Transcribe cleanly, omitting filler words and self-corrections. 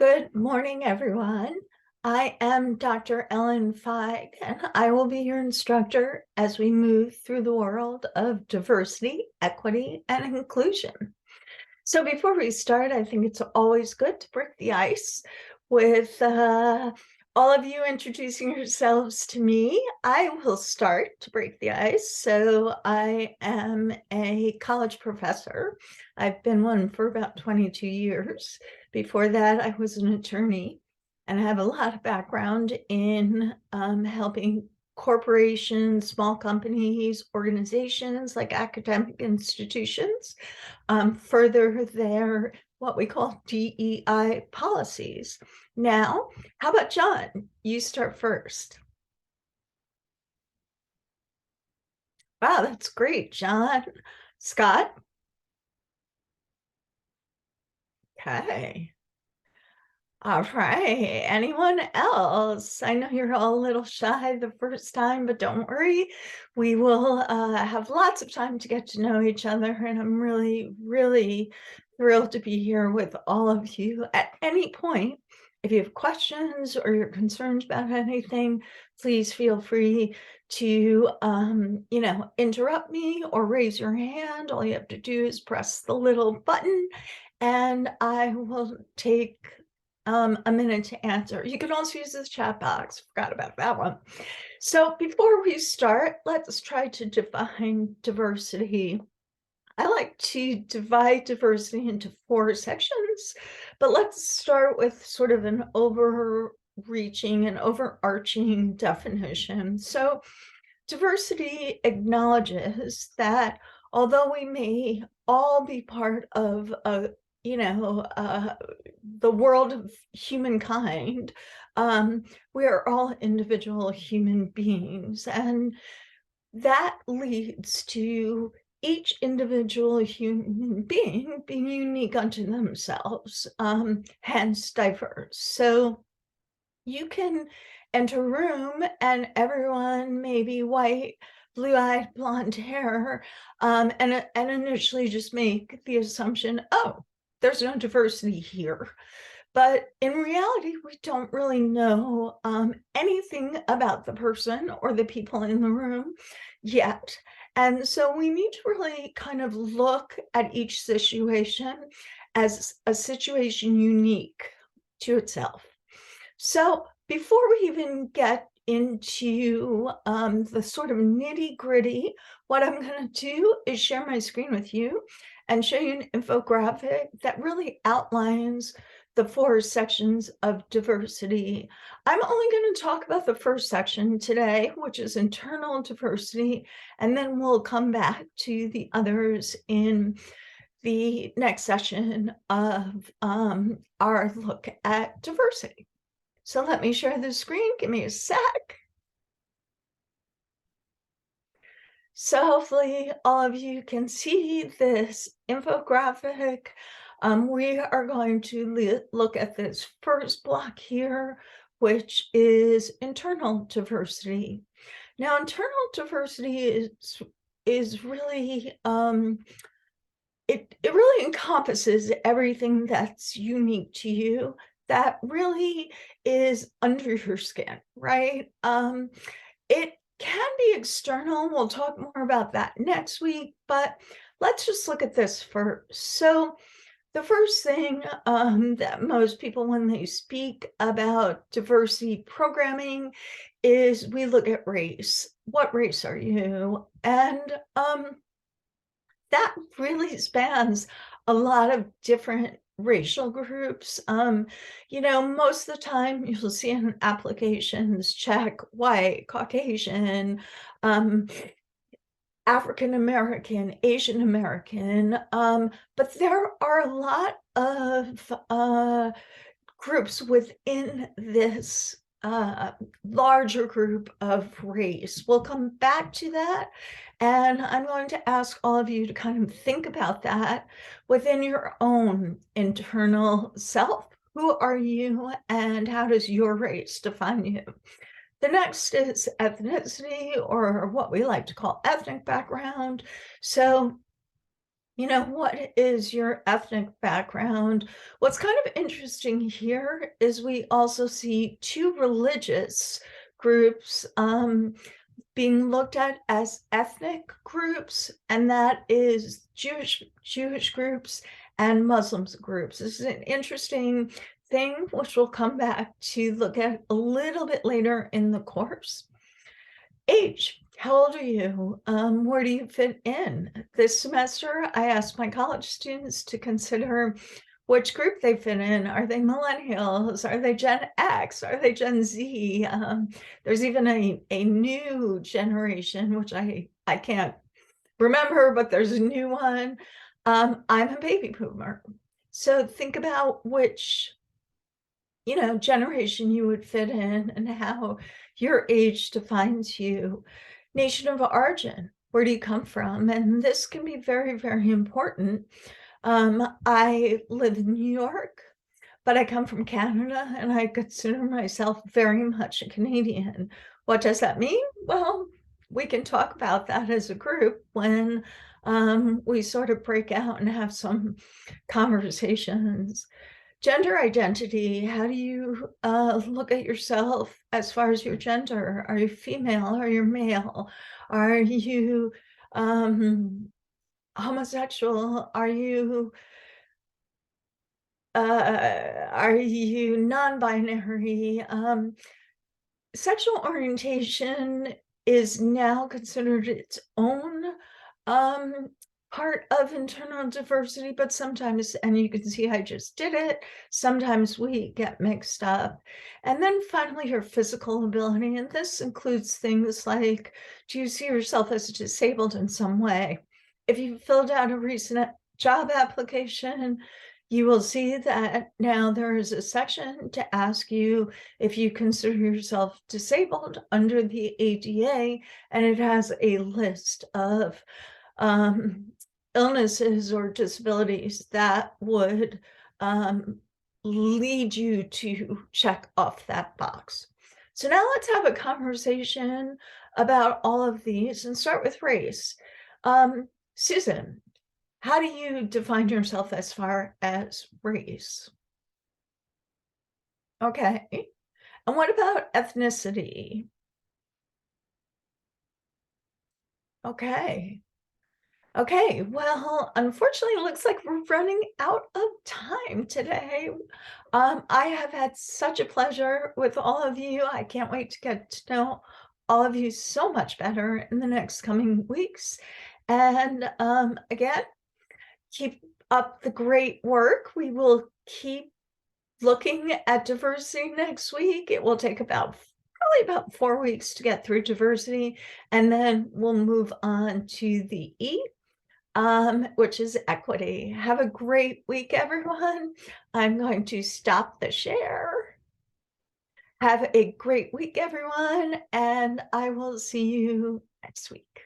Good morning, everyone. I am Dr. Ellen Feig, and I will be your instructor as we move through the world of diversity, equity, and inclusion. So before we start, I think it's always good to break the ice with all of you introducing yourselves to me. I will start to break the ice. So I am a college professor. I've been one for about 22 years. Before that, I was an attorney, and I have a lot of background in helping corporations, small companies, organizations like academic institutions further their what we call DEI policies. Now, how about John? You start first. Wow, that's great, John. Scott? Okay. All right. Anyone else? I know you're all a little shy the first time, but don't worry. We will have lots of time to get to know each other. And I'm really, really thrilled to be here with all of you. At any point, if you have questions or you're concerned about anything, please feel free to, interrupt me or raise your hand. All you have to do is press the little button and I will take a minute to answer. You can also use this chat box. Forgot about that one. So before we start, let's try to define diversity. I like to divide diversity into 4 sections, but let's start with sort of an overreaching and overarching definition. So diversity acknowledges that although we may all be part of the world of humankind, we are all individual human beings, and that leads to each individual human being being unique unto themselves, hence diverse. So you can enter a room and everyone may be white, blue-eyed, blonde hair, and initially just make the assumption, oh, there's no diversity here. But in reality, we don't really know anything about the person or the people in the room yet. And so we need to really kind of look at each situation as a situation unique to itself. So before we even get into the sort of nitty gritty, what I'm going to do is share my screen with you and show you an infographic that really outlines the 4 sections of diversity. I'm only going to talk about the first section today, which is internal diversity, and then we'll come back to the others in the next session of our look at diversity. So let me share the screen. Give me a sec. So hopefully all of you can see this infographic. We are going to look at this first block here, which is internal diversity. Now, internal diversity is really it really encompasses everything that's unique to you that really is under your skin, right? It can be external. We'll talk more about that next week, but let's just look at this first. So the first thing that most people, when they speak about diversity programming, is we look at race. What race are you? And that really spans a lot of different racial groups. Most of the time you'll see in applications check white, Caucasian, African American, Asian American, but there are a lot of groups within this larger group of race. We'll come back to that, and I'm going to ask all of you to kind of think about that within your own internal self. Who are you, and how does your race define you? The next is ethnicity, or what we like to call ethnic background. So What is your ethnic background? What's kind of interesting here is we also see two religious groups being looked at as ethnic groups, and that is Jewish groups and Muslims groups. This is an interesting thing, which we'll come back to look at a little bit later in the course. Age. How old are you? Where do you fit in? This semester, I asked my college students to consider which group they fit in. Are they millennials? Are they Gen X? Are they Gen Z? There's even a new generation, which I can't remember, but there's a new one. I'm a baby boomer. So think about which generation you would fit in and how your age defines you. Nation of origin, where do you come from? And this can be very, very important. I live in New York, but I come from Canada and I consider myself very much a Canadian. What does that mean? Well, we can talk about that as a group when we sort of break out and have some conversations. Gender identity, how do you look at yourself as far as your gender? Are you female? Are you male? Are you homosexual? Are you non-binary? Sexual orientation is now considered its own part of internal diversity, but sometimes, and you can see I just did it, sometimes we get mixed up. And then finally, your physical ability, and this includes things like, do you see yourself as disabled in some way? If you filled out a recent job application, you will see that now there is a section to ask you if you consider yourself disabled under the ADA, and it has a list of illnesses or disabilities that would lead you to check off that box. So now let's have a conversation about all of these and start with race. Susan, how do you define yourself as far as race? Okay. And what about ethnicity? Okay. Okay, well, unfortunately, it looks like we're running out of time today. I have had such a pleasure with all of you. I can't wait to get to know all of you so much better in the next coming weeks. And again, keep up the great work. We will keep looking at diversity next week. It will take probably about 4 weeks to get through diversity, and then we'll move on to the E, which is equity. Have a great week, everyone. I'm going to stop the share. Have a great week, everyone, and I will see you next week.